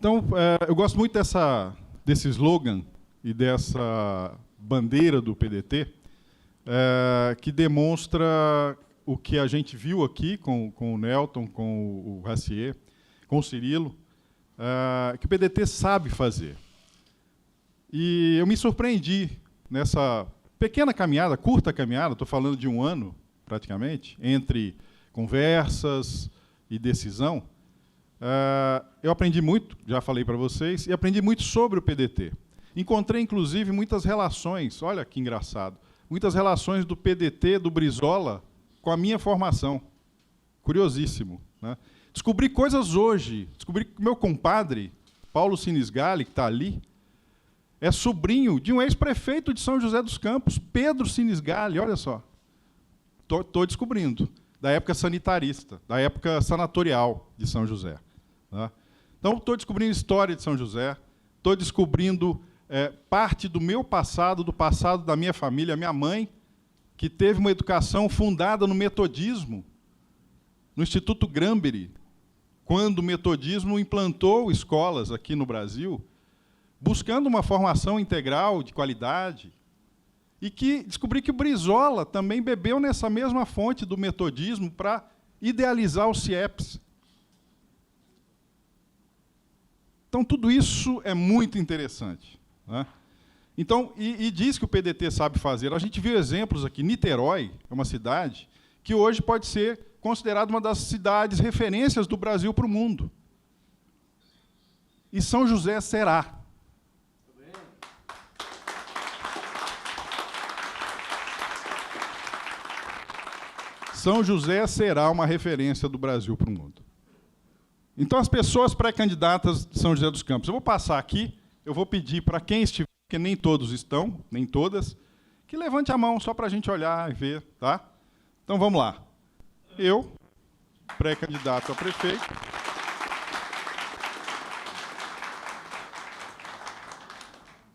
Então, eu gosto muito desse slogan e dessa bandeira do PDT, que demonstra o que a gente viu aqui com o Nelton, com o Racier, com o Cirilo, que o PDT sabe fazer. E eu me surpreendi nessa pequena caminhada, curta caminhada, estou falando de um ano, praticamente, entre conversas e decisão. Eu aprendi muito, já falei para vocês, e aprendi muito sobre o PDT. Encontrei, inclusive, muitas relações, olha que engraçado, muitas relações do PDT, do Brizola, com a minha formação. Curiosíssimo, né? Descobri coisas hoje, descobri que meu compadre, Paulo Sinisgali, que está ali, é sobrinho de um ex-prefeito de São José dos Campos, Pedro Sinisgali, olha só. Estou descobrindo, da época sanitarista, da época sanatorial de São José. Tá? Então, estou descobrindo história de São José, estou descobrindo parte do meu passado, do passado da minha família, minha mãe, que teve uma educação fundada no metodismo, no Instituto Granbury, quando o metodismo implantou escolas aqui no Brasil, buscando uma formação integral, de qualidade, e que descobri que o Brizola também bebeu nessa mesma fonte do metodismo para idealizar o CIEPS. Então, tudo isso é muito interessante, né? Então, e diz que o PDT sabe fazer. A gente viu exemplos aqui. Niterói é uma cidade que hoje pode ser considerada uma das cidades referências do Brasil para o mundo. E São José será. São José será uma referência do Brasil para o mundo. Então, as pessoas pré-candidatas de São José dos Campos, eu vou passar aqui, eu vou pedir para quem estiver, porque nem todos estão, nem todas, que levante a mão só para a gente olhar e ver, tá? Então, vamos lá. Eu, pré-candidato a prefeito.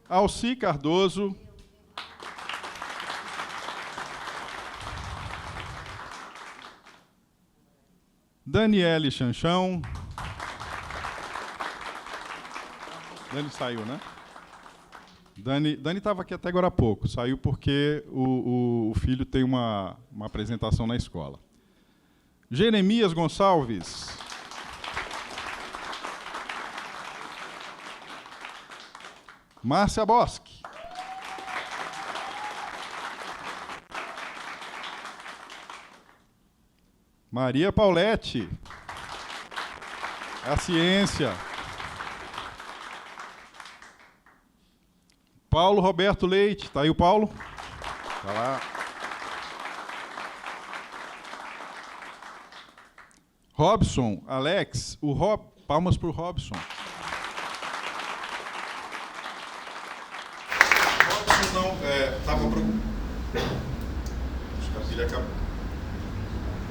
Alci Cardoso. Daniele Chanchão. Dani saiu, né? Dani estava aqui até agora há pouco. Saiu porque o filho tem uma apresentação na escola. Jeremias Gonçalves. Márcia Bosque. Maria Paulette. A ciência. Paulo Roberto Leite. Está aí o Paulo? Está lá. Robson, Alex. Palmas para o Robson. Robson não...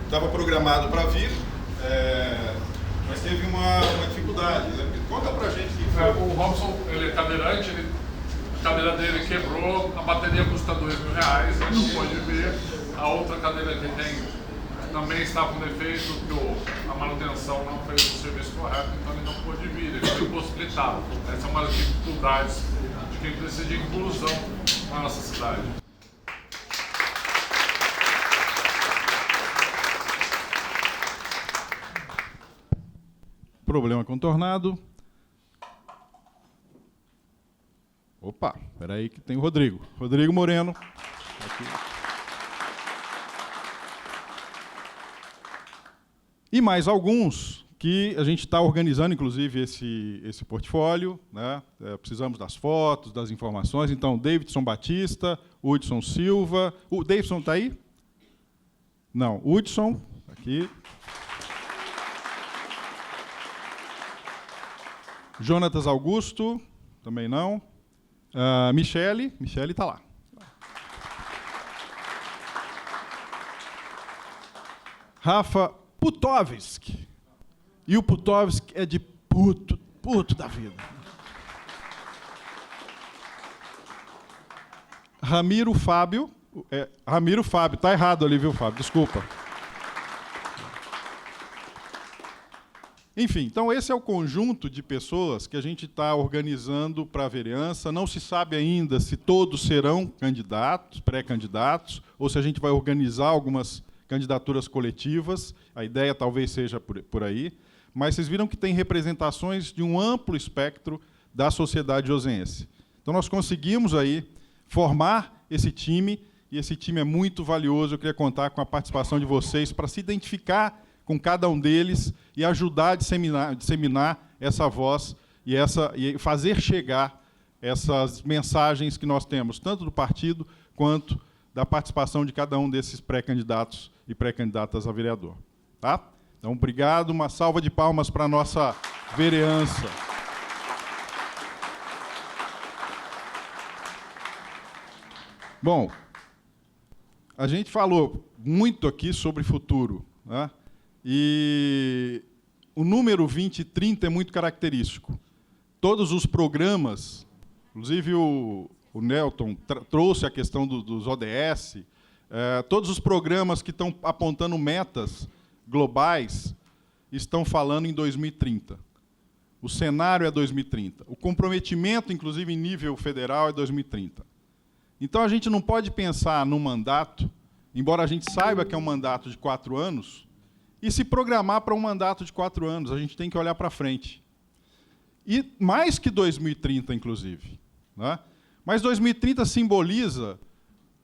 Estava programado para vir, mas teve uma dificuldade. Né? Conta para a gente que foi. O Robson, ele é cadeirante, a cadeira dele quebrou, a bateria custa R$2.000, ele não pode vir. A outra cadeira que tem também está com defeito, porque a manutenção não fez o serviço correto, então ele não pôde vir, ele foi impossibilitado. Essa é uma das dificuldades de quem precisa de inclusão na nossa cidade. Problema contornado. Opa, espera aí que tem o Rodrigo. Rodrigo Moreno. Aqui. E mais alguns que a gente está organizando, inclusive, esse portfólio. Né? Precisamos das fotos, das informações. Então, Davidson Batista, Hudson Silva. O Davidson está aí? Não, Hudson, aqui. Jonatas Augusto, também não. Michele está lá. Rafa Putovski. E o Putovski é de puto da vida. Ramiro Fábio. Ramiro Fábio, tá errado ali, viu, Fábio? Desculpa. Enfim, então esse é o conjunto de pessoas que a gente está organizando para a vereança. Não se sabe ainda se todos serão candidatos, pré-candidatos, ou se a gente vai organizar algumas candidaturas coletivas. A ideia talvez seja por aí. Mas vocês viram que tem representações de um amplo espectro da sociedade oseense. Então nós conseguimos aí formar esse time, e esse time é muito valioso. Eu queria contar com a participação de vocês para se identificar com cada um deles e ajudar a disseminar essa voz e fazer chegar essas mensagens que nós temos, tanto do partido quanto da participação de cada um desses pré-candidatos e pré-candidatas a vereador. Tá? Então, obrigado. Uma salva de palmas para a nossa vereança. Bom, a gente falou muito aqui sobre futuro, né? E o número 2030 é muito característico. Todos os programas, inclusive o Nelton trouxe a questão dos ODS, todos os programas que estão apontando metas globais estão falando em 2030. O cenário é 2030. O comprometimento, inclusive, em nível federal, é 2030. Então, a gente não pode pensar num mandato, embora a gente saiba que é um mandato de 4 anos, e se programar para um mandato de 4 anos. A gente tem que olhar para frente. E mais que 2030, inclusive. Né? Mas 2030 simboliza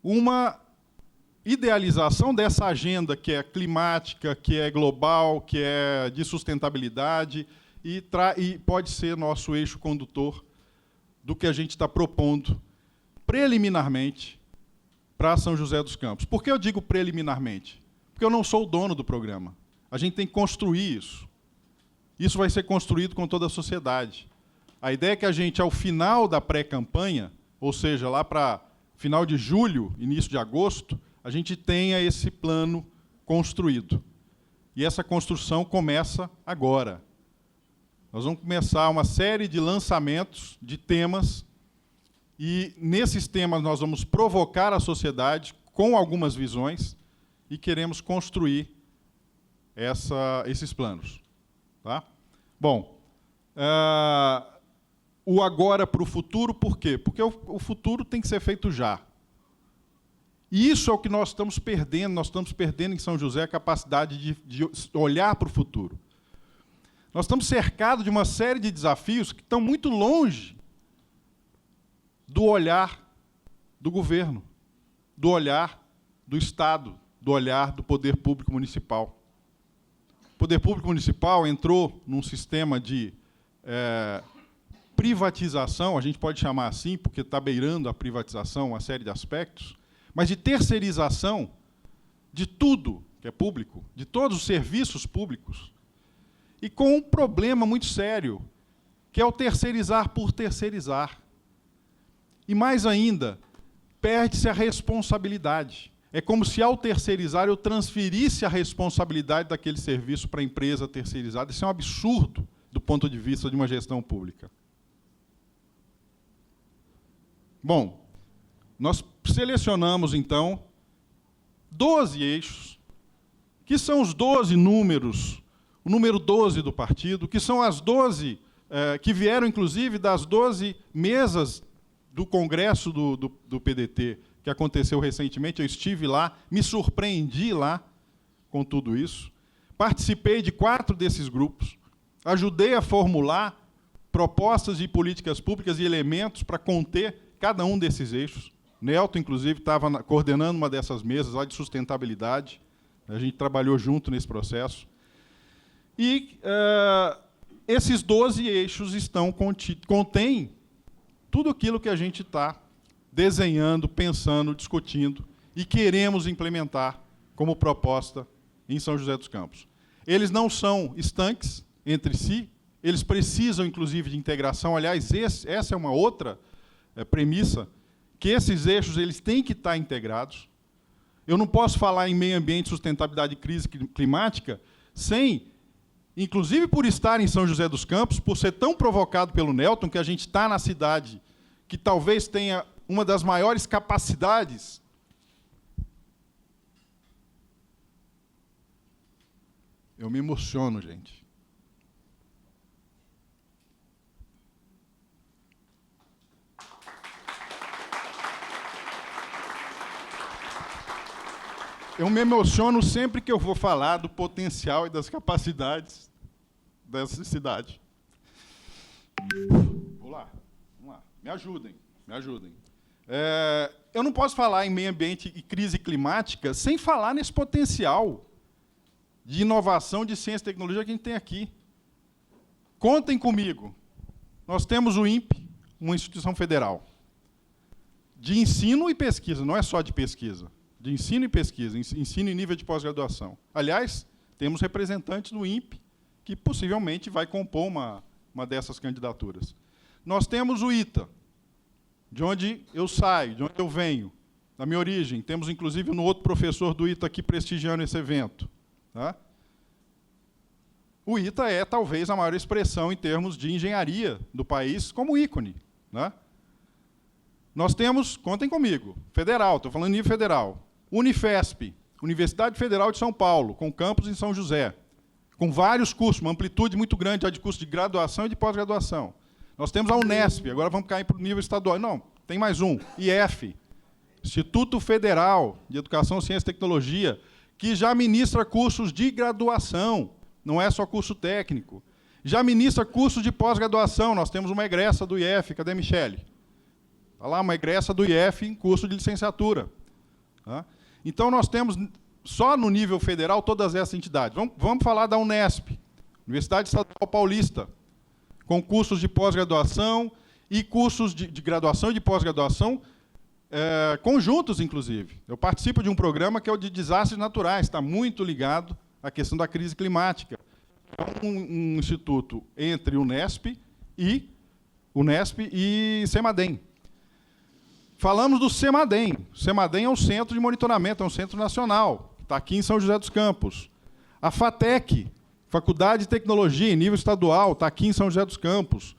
uma idealização dessa agenda que é climática, que é global, que é de sustentabilidade, e pode ser nosso eixo condutor do que a gente está propondo preliminarmente para São José dos Campos. Por que eu digo preliminarmente? Porque eu não sou o dono do programa. A gente tem que construir isso. Isso vai ser construído com toda a sociedade. A ideia é que a gente, ao final da pré-campanha, ou seja, lá para final de julho, início de agosto, a gente tenha esse plano construído. E essa construção começa agora. Nós vamos começar uma série de lançamentos de temas, e nesses temas nós vamos provocar a sociedade com algumas visões e queremos construir esses planos. Tá? Bom, o agora para o futuro, por quê? Porque o futuro tem que ser feito já. E isso é o que nós estamos perdendo em São José, a capacidade de olhar para o futuro. Nós estamos cercados de uma série de desafios que estão muito longe do olhar do governo, do olhar do Estado, do olhar do poder público municipal. O poder público municipal entrou num sistema de privatização, a gente pode chamar assim, porque está beirando a privatização uma série de aspectos, mas de terceirização de tudo que é público, de todos os serviços públicos, e com um problema muito sério, que é o terceirizar por terceirizar. E, mais ainda, perde-se a responsabilidade. É como se, ao terceirizar, eu transferisse a responsabilidade daquele serviço para a empresa terceirizada. Isso é um absurdo do ponto de vista de uma gestão pública. Bom, nós selecionamos, então, 12 eixos, que são os 12 números, o número 12 do partido, que são as 12, que vieram, inclusive, das 12 mesas do Congresso do PDT, que aconteceu recentemente. Eu estive lá, me surpreendi lá com tudo isso. Participei de 4 desses grupos, ajudei a formular propostas de políticas públicas e elementos para conter cada um desses eixos. Nelton, inclusive, estava coordenando uma dessas mesas lá de sustentabilidade. A gente trabalhou junto nesse processo. E esses 12 eixos contêm tudo aquilo que a gente está desenhando, pensando, discutindo e queremos implementar como proposta em São José dos Campos. Eles não são estanques entre si, eles precisam, inclusive, de integração. Aliás, essa é uma outra premissa, que esses eixos eles têm que estar integrados. Eu não posso falar em meio ambiente, sustentabilidade e crise climática sem, inclusive por estar em São José dos Campos, por ser tão provocado pelo Nelton, que a gente está na cidade que talvez tenha uma das maiores capacidades eu me emociono, gente. Eu me emociono sempre que eu vou falar do potencial e das capacidades dessa cidade. Vamos lá. Me ajudem. Eu não posso falar em meio ambiente e crise climática sem falar nesse potencial de inovação, de ciência e tecnologia que a gente tem aqui. Contem comigo. Nós temos o INPE, uma instituição federal, de ensino e pesquisa, não é só de pesquisa, de ensino e pesquisa, ensino em nível de pós-graduação. Aliás, temos representantes do INPE, que possivelmente vai compor uma dessas candidaturas. Nós temos o ITA, de onde eu saio, de onde eu venho, da minha origem. Temos, inclusive, um outro professor do ITA aqui prestigiando esse evento. Tá? O ITA é, talvez, a maior expressão em termos de engenharia do país, como ícone. Né? Nós temos, contem comigo, federal, estou falando nível federal, Unifesp, Universidade Federal de São Paulo, com campus em São José, com vários cursos, uma amplitude muito grande de cursos de graduação e de pós-graduação. Nós temos a Unesp, agora vamos cair para o nível estadual. Não, tem mais um, IF, Instituto Federal de Educação, Ciência e Tecnologia, que já ministra cursos de graduação, não é só curso técnico. Já ministra cursos de pós-graduação, nós temos uma egressa do IF, cadê a Michele? Está lá, uma egressa do IF em curso de licenciatura. Tá? Então, nós temos, só no nível federal, todas essas entidades. Vamos falar da Unesp, Universidade Estadual Paulista, com cursos de pós-graduação e cursos de graduação e de pós-graduação conjuntos, inclusive. Eu participo de um programa que é o de desastres naturais, está muito ligado à questão da crise climática. É um instituto entre Unesp e CEMADEM. Falamos do CEMADEM. O CEMADEM é um centro de monitoramento, é um centro nacional, está aqui em São José dos Campos. A FATEC, Faculdade de Tecnologia, em nível estadual, está aqui em São José dos Campos.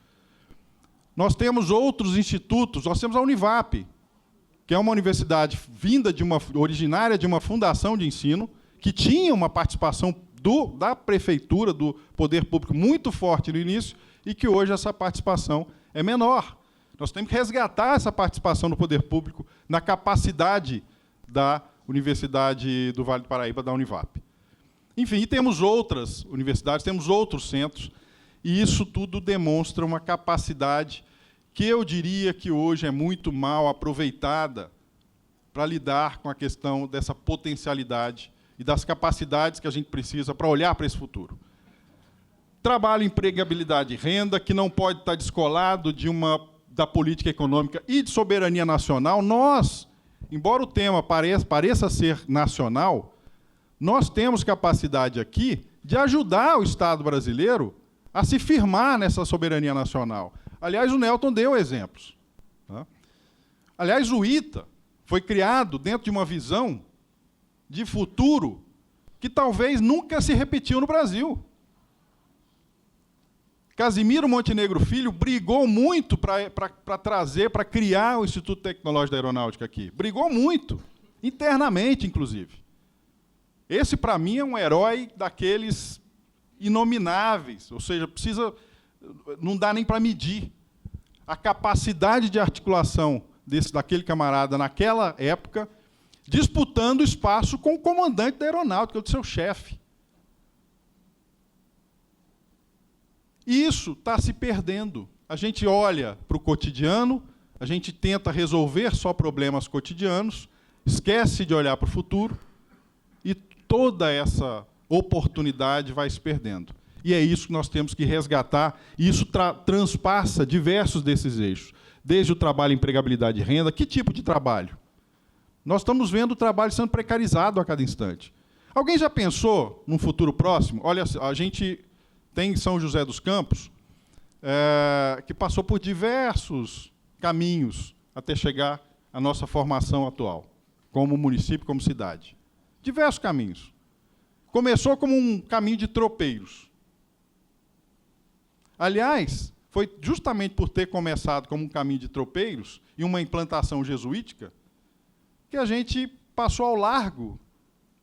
Nós temos outros institutos, nós temos a Univap, que é uma universidade originária de uma fundação de ensino, que tinha uma participação da prefeitura, do poder público, muito forte no início, e que hoje essa participação é menor. Nós temos que resgatar essa participação do poder público na capacidade da Universidade do Vale do Paraíba, da Univap. Enfim, e temos outras universidades, temos outros centros, e isso tudo demonstra uma capacidade que eu diria que hoje é muito mal aproveitada para lidar com a questão dessa potencialidade e das capacidades que a gente precisa para olhar para esse futuro. Trabalho, empregabilidade e renda, que não pode estar descolado da política econômica e de soberania nacional. Nós, embora o tema pareça ser nacional, nós temos capacidade aqui de ajudar o Estado brasileiro a se firmar nessa soberania nacional. Aliás, o Nelton deu exemplos. Tá? Aliás, o ITA foi criado dentro de uma visão de futuro que talvez nunca se repetiu no Brasil. Casimiro Montenegro Filho brigou muito para trazer, para criar o Instituto Tecnológico da Aeronáutica aqui. Brigou muito, internamente, inclusive. Esse, para mim, é um herói daqueles inomináveis, ou seja, não dá nem para medir a capacidade de articulação daquele camarada naquela época, disputando espaço com o comandante da aeronáutica, o seu chefe. E isso está se perdendo. A gente olha para o cotidiano, a gente tenta resolver só problemas cotidianos, esquece de olhar para o futuro, e toda essa oportunidade vai se perdendo. E é isso que nós temos que resgatar, e isso transpassa diversos desses eixos, desde o trabalho, empregabilidade e renda. Que tipo de trabalho? Nós estamos vendo o trabalho sendo precarizado a cada instante. Alguém já pensou, num futuro próximo? Olha, a gente tem São José dos Campos, que passou por diversos caminhos até chegar à nossa formação atual, como município, como cidade. Diversos caminhos. Começou como um caminho de tropeiros. Aliás, foi justamente por ter começado como um caminho de tropeiros e uma implantação jesuítica que a gente passou ao largo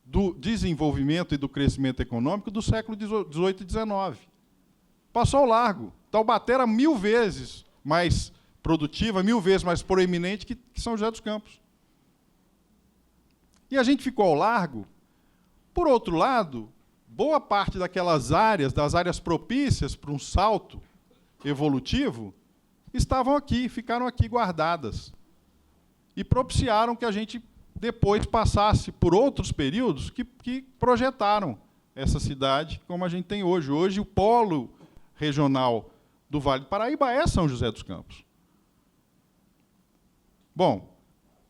do desenvolvimento e do crescimento econômico do século XVIII e XIX. Passou ao largo. Taubaté era 1000 vezes mais produtiva, 1000 vezes mais proeminente que São José dos Campos. E a gente ficou ao largo. Por outro lado, boa parte daquelas áreas, das áreas propícias para um salto evolutivo, estavam aqui, ficaram aqui guardadas. E propiciaram que a gente depois passasse por outros períodos que projetaram essa cidade como a gente tem hoje. Hoje, o polo regional do Vale do Paraíba é São José dos Campos. Bom,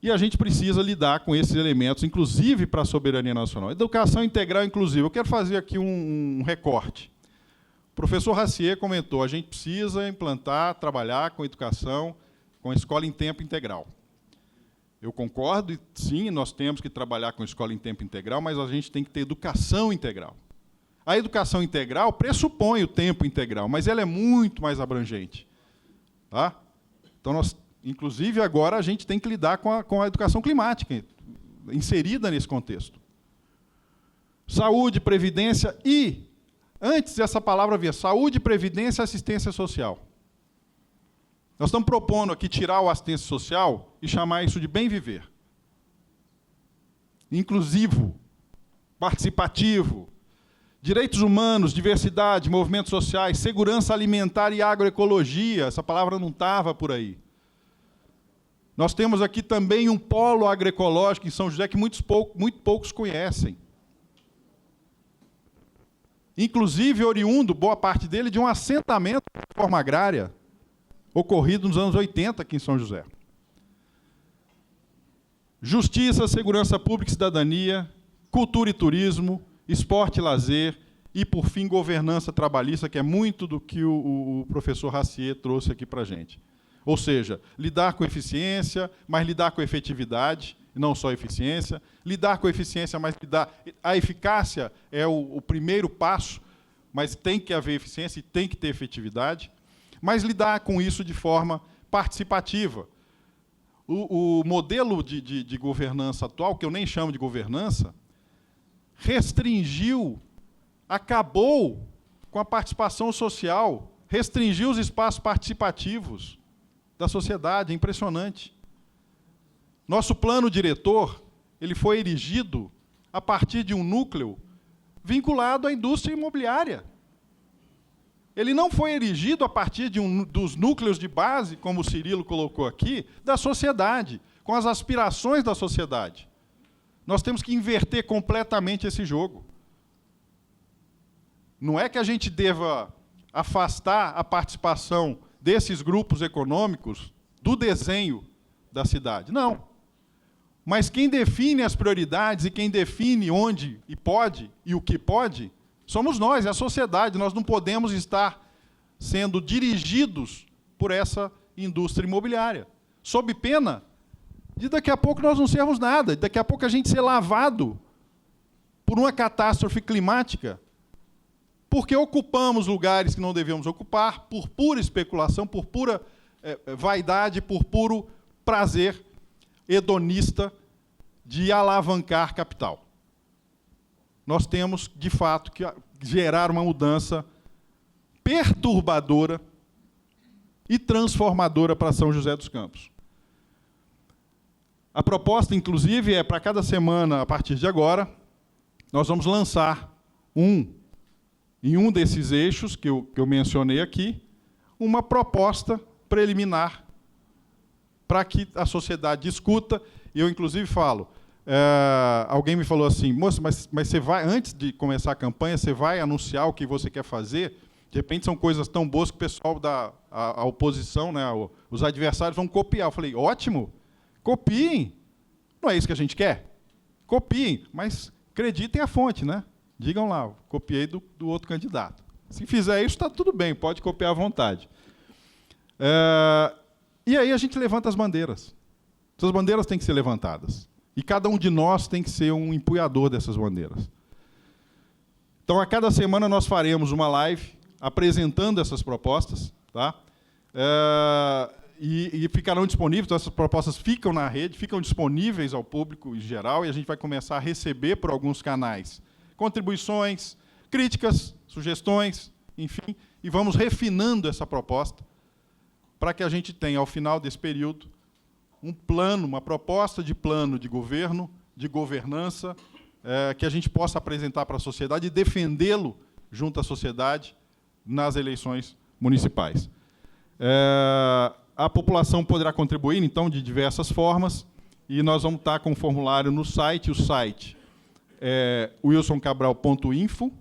e a gente precisa lidar com esses elementos, inclusive para a soberania nacional. Educação integral inclusiva. Eu quero fazer aqui um recorte. O professor Racier comentou, a gente precisa implantar, trabalhar com educação, com a escola em tempo integral. Eu concordo, e sim, nós temos que trabalhar com a escola em tempo integral, mas a gente tem que ter educação integral. A educação integral pressupõe o tempo integral, mas ela é muito mais abrangente. Tá? Então, inclusive, agora a gente tem que lidar com a educação climática, inserida nesse contexto. Saúde, previdência e, antes essa palavra havia saúde, previdência e assistência social. Nós estamos propondo aqui tirar o assistência social e chamar isso de bem viver. Inclusivo, participativo, direitos humanos, diversidade, movimentos sociais, segurança alimentar e agroecologia. Essa palavra não estava por aí. Nós temos aqui também um polo agroecológico em São José que muito poucos conhecem. Inclusive, oriundo, boa parte dele, de um assentamento de reforma agrária, ocorrido nos anos 80 aqui em São José. Justiça, segurança pública e cidadania, cultura e turismo, esporte e lazer e, por fim, governança trabalhista, que é muito do que o professor Racier trouxe aqui para a gente. Ou seja, lidar com eficiência, mas lidar com efetividade, e não só eficiência. Lidar com eficiência, mas lidar... A eficácia é o primeiro passo, mas tem que haver eficiência e tem que ter efetividade. Mas lidar com isso de forma participativa. O modelo de governança atual, que eu nem chamo de governança, restringiu, acabou com a participação social, restringiu os espaços participativos da sociedade, é impressionante. Nosso plano diretor, ele foi erigido a partir de um núcleo vinculado à indústria imobiliária. Ele não foi erigido a partir dos núcleos de base, como o Cirilo colocou aqui, da sociedade, com as aspirações da sociedade. Nós temos que inverter completamente esse jogo. Não é que a gente deva afastar a participação desses grupos econômicos do desenho da cidade. Não. Mas quem define as prioridades e quem define onde e pode e o que pode, somos nós, é a sociedade. Nós não podemos estar sendo dirigidos por essa indústria imobiliária, sob pena de daqui a pouco nós não sermos nada, daqui a pouco a gente ser lavado por uma catástrofe climática, porque ocupamos lugares que não devemos ocupar, por pura especulação, por pura vaidade, por puro prazer hedonista de alavancar capital. Nós temos, de fato, que gerar uma mudança perturbadora e transformadora para São José dos Campos. A proposta, inclusive, é para cada semana, a partir de agora, nós vamos lançar em um desses eixos que eu mencionei aqui, uma proposta preliminar para que a sociedade discuta. E eu, inclusive, falo, alguém me falou assim, moça, mas você vai, antes de começar a campanha, você vai anunciar o que você quer fazer? De repente são coisas tão boas que o pessoal a oposição, né, os adversários vão copiar. Eu falei, ótimo, copiem. Não é isso que a gente quer? Copiem, mas acreditem a fonte, né? Digam lá, copiei do outro candidato. Se fizer isso, está tudo bem, pode copiar à vontade. E aí a gente levanta as bandeiras. Essas bandeiras têm que ser levantadas. E cada um de nós tem que ser um empunhador dessas bandeiras. Então, a cada semana, nós faremos uma live apresentando essas propostas, tá? E ficarão disponíveis, então essas propostas ficam na rede, ficam disponíveis ao público em geral, e a gente vai começar a receber por alguns canais contribuições, críticas, sugestões, enfim, e vamos refinando essa proposta para que a gente tenha, ao final desse período, um plano, uma proposta de plano de governo de governança, que a gente possa apresentar para a sociedade e defendê-lo junto à sociedade nas eleições municipais. A população poderá contribuir, então, de diversas formas, e nós vamos estar com o formulário no site. O site é wilsoncabral.info,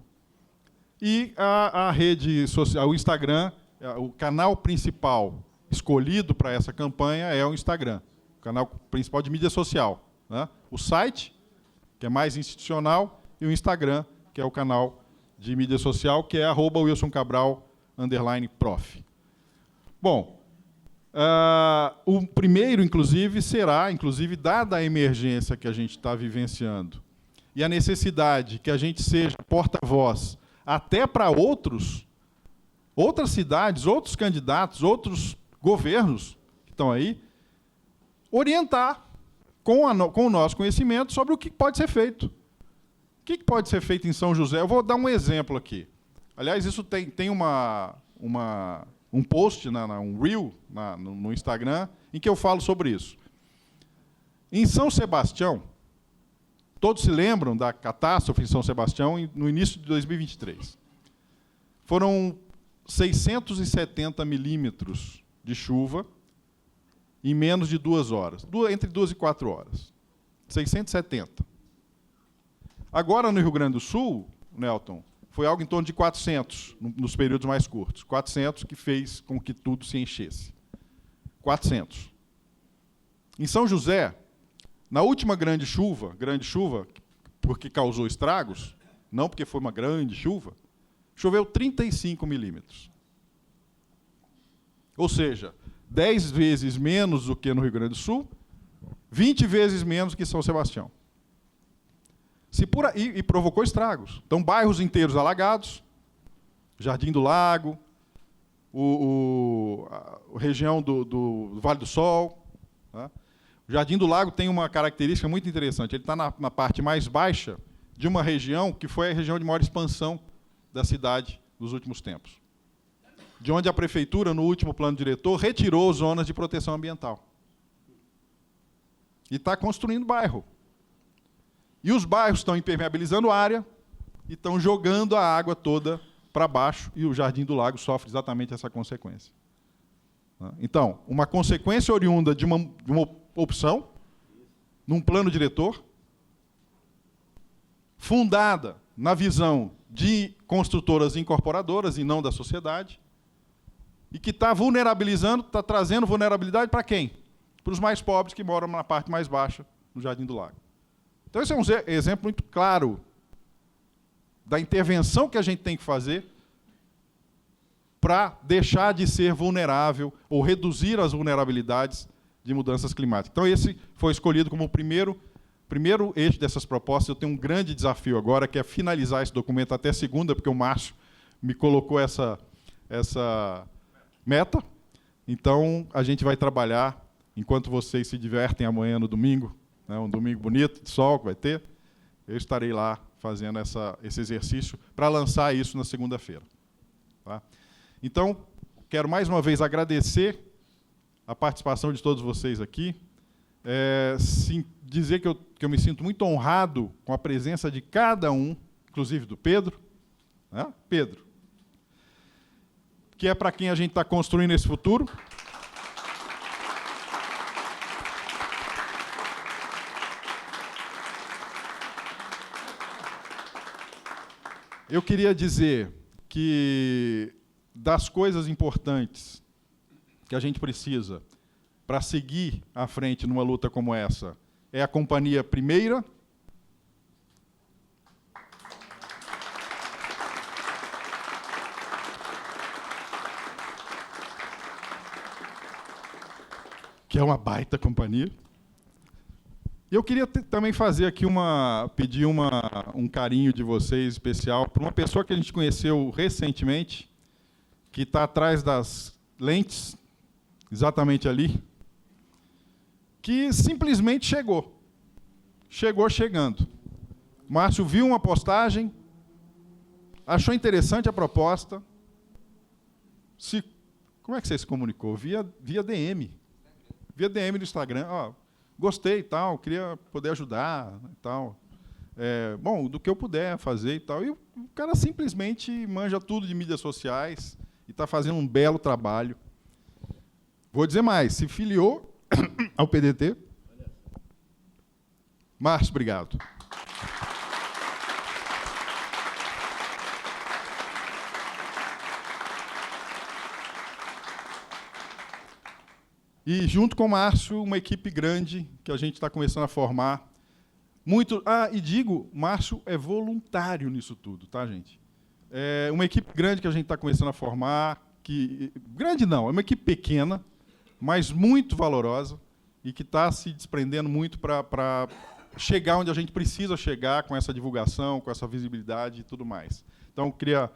e a rede social, o Instagram, o canal principal escolhido para essa campanha é o Instagram, o canal principal de mídia social, né? O site, que é mais institucional, e o Instagram, que é o canal de mídia social, que é @wilsoncabral_prof. Bom, o primeiro, inclusive, será, dada a emergência que a gente está vivenciando e a necessidade que a gente seja porta-voz até para outras cidades, outros candidatos, outros governos que estão aí, orientar com o nosso conhecimento sobre o que pode ser feito. O que pode ser feito em São José? Eu vou dar um exemplo aqui. Aliás, isso tem um post, um reel no Instagram, em que eu falo sobre isso. Em São Sebastião, todos se lembram da catástrofe em São Sebastião no início de 2023. Foram 670 milímetros de chuva em menos de 2 horas, entre 2 e 4 horas. 670. Agora, no Rio Grande do Sul, Nelton, foi algo em torno de 400, nos períodos mais curtos. 400 que fez com que tudo se enchesse. 400. Em São José, na última grande chuva, porque causou estragos, não porque foi uma grande chuva, choveu 35 milímetros. Ou seja, 10 vezes menos do que no Rio Grande do Sul, 20 vezes menos que São Sebastião. E provocou estragos. Então, bairros inteiros alagados, Jardim do Lago, a região do Vale do Sol. Tá? O Jardim do Lago tem uma característica muito interessante. Ele está na parte mais baixa de uma região que foi a região de maior expansão da cidade nos últimos tempos. De onde a prefeitura, no último plano diretor, retirou zonas de proteção ambiental. E está construindo bairro. E os bairros estão impermeabilizando a área e estão jogando a água toda para baixo, e o Jardim do Lago sofre exatamente essa consequência. Então, uma consequência oriunda de uma opção, num plano diretor, fundada na visão de construtoras incorporadoras e não da sociedade, e que está vulnerabilizando, está trazendo vulnerabilidade para quem? Para os mais pobres que moram na parte mais baixa do Jardim do Lago. Então, esse é um exemplo muito claro da intervenção que a gente tem que fazer para deixar de ser vulnerável ou reduzir as vulnerabilidades de mudanças climáticas. Então, esse foi escolhido como o primeiro eixo dessas propostas. Eu tenho um grande desafio agora, que é finalizar esse documento até segunda, porque o Márcio me colocou essa meta. Então, a gente vai trabalhar, enquanto vocês se divertem amanhã no domingo, né, um domingo bonito, de sol que vai ter, eu estarei lá fazendo esse exercício para lançar isso na segunda-feira. Tá? Então, quero mais uma vez agradecer a participação de todos vocês aqui, dizer que eu me sinto muito honrado com a presença de cada um, inclusive do Pedro, né? Pedro, que é para quem a gente está construindo esse futuro. Eu queria dizer que das coisas importantes que a gente precisa para seguir à frente numa luta como essa é a companhia primeira, que é uma baita companhia. E eu queria também fazer aqui pedir um carinho de vocês especial para uma pessoa que a gente conheceu recentemente, que está atrás das lentes, exatamente ali, que simplesmente chegou. Chegando. O Márcio viu uma postagem, achou interessante a proposta. Como é que você se comunicou? Via DM. Via DM do Instagram. gostei e tal, queria poder ajudar e tal. Bom, do que eu puder fazer e tal. E o cara simplesmente manja tudo de mídias sociais e está fazendo um belo trabalho. Vou dizer mais, se filiou ao PDT. Márcio, obrigado. E, junto com o Márcio, uma equipe grande que a gente está começando a formar. E digo, Márcio é voluntário nisso tudo, tá, gente? É uma equipe grande que a gente está começando a formar, grande não, é uma equipe pequena, mas muito valorosa, e que está se desprendendo muito para chegar onde a gente precisa chegar com essa divulgação, com essa visibilidade e tudo mais. Então, eu queria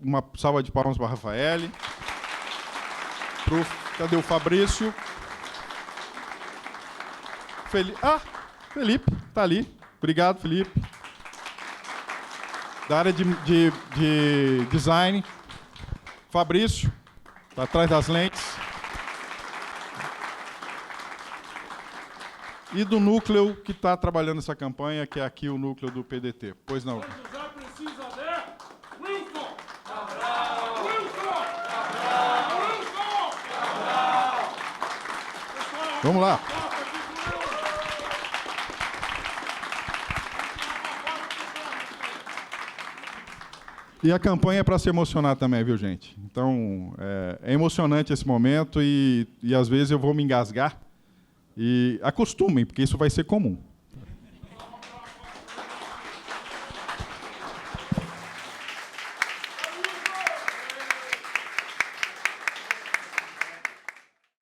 uma salva de palmas para a Rafael. Cadê o Fabrício? Felipe, está ali. Obrigado, Felipe. Da área de design. Fabrício, está atrás das lentes. E do núcleo que está trabalhando essa campanha, que é aqui o núcleo do PDT. Pois não. Já precisa de Wilson! Vamos lá. E a campanha é para se emocionar também, viu, gente? Então, é emocionante esse momento e às vezes eu vou me engasgar. E acostumem, porque isso vai ser comum.